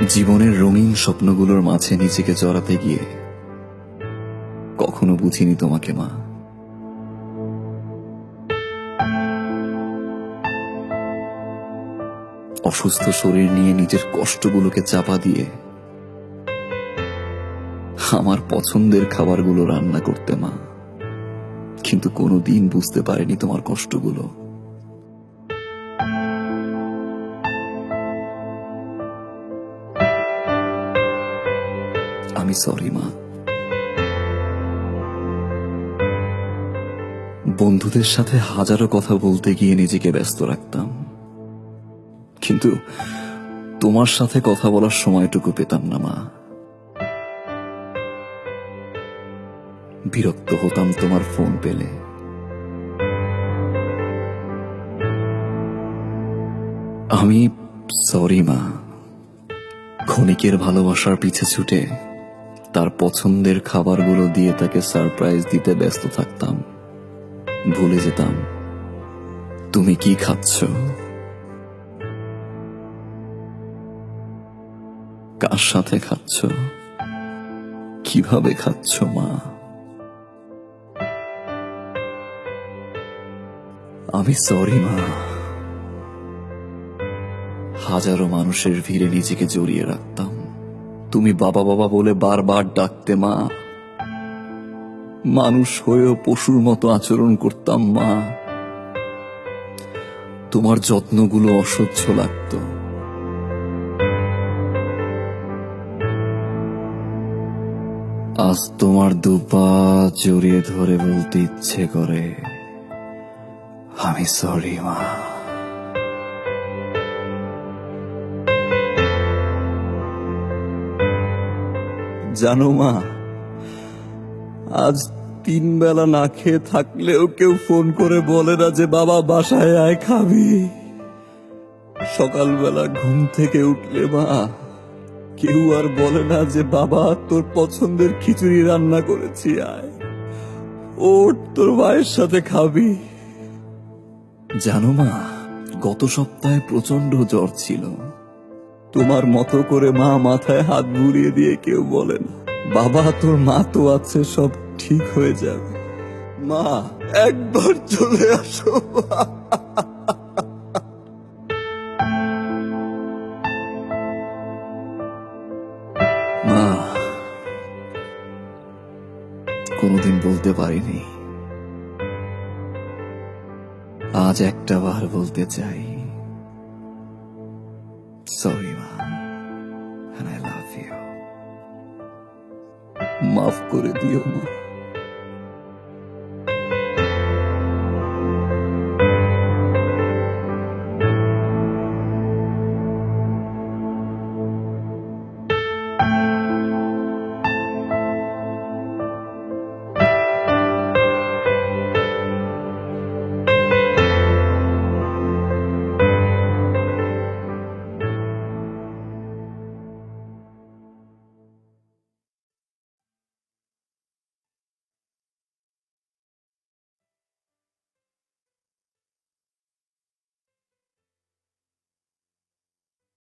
জীবনের রঙিন স্বপ্নগুলোর মাঝে নিজেকে জড়াতে গিয়ে কখনো বুঝিনি তোমাকে মা। অসুস্থ শরীর নিয়ে নিজের কষ্টগুলোকে চাপা দিয়ে আমার পছন্দের খাবারগুলো রান্না করতে মা, কিন্তু কোনোদিন বুঝতে পারিনি তোমার কষ্টগুলো। আমি সরি মা। বন্ধুদের সাথে হাজারো কথা বলতে গিয়ে নিজেকে ব্যস্ত রাখতাম, কিন্তু তোমার সাথে কথা বলার সময়টুকু পেতাম না মা। বিরক্ত হতাম তোমার ফোন পেলে। আমি সরি মা। ক্ষণিকের ভালোবাসার পিছে ছুটে তার পছন্দের খাবারগুলো দিয়ে তাকে সারপ্রাইজ দিতে ব্যস্ত থাকতাম। ভুলে যেতাম তুমি কি খাচ্ছ, কার সাথে খাচ্ছ, কিভাবে খাচ্ছ মা। আমি সরি মা। হাজারো মানুষের ভিড়ে নিজেকে জড়িয়ে রাখতাম। তুমি বাবা বাবা বলে বারবার ডাকতে মা। মানুষ হয়েও পশুর মতো আচরণ করতাম মা। তোমার যত্নগুলো অসহ্য লাগতো। আজ তোমার দুপা জড়িয়ে ধরে বলতে ইচ্ছে করে আমি সরি মা। জানো মা, আজ 3 বেলা না খেয়ে থাকলেও কেউ ফোন করে বলে না যে বাবা বাসায় আয় খাবি। সকালবেলা ঘুম থেকে উঠলে মা কেউ আর বলে না যে বাবা তোর পছন্দের খিচুড়ি রান্না করেছি, আয় ওঠ তোর মায়ের সাথে খাবি। জানো মা, গত সপ্তাহে প্রচন্ড জ্বর ছিল। তোমার মতো করে মা মাথায় হাত বুলিয়ে দিয়ে কেউ বলে না বাবা তোর মা তো আছে, সব ঠিক হয়ে যাবে। মা একবার চলে আসো। মা কোনোদিন বলতে পারিনি, আজ একটা বার বলতে চাই সরি মা, and I love you। মাফ করে দিও মা।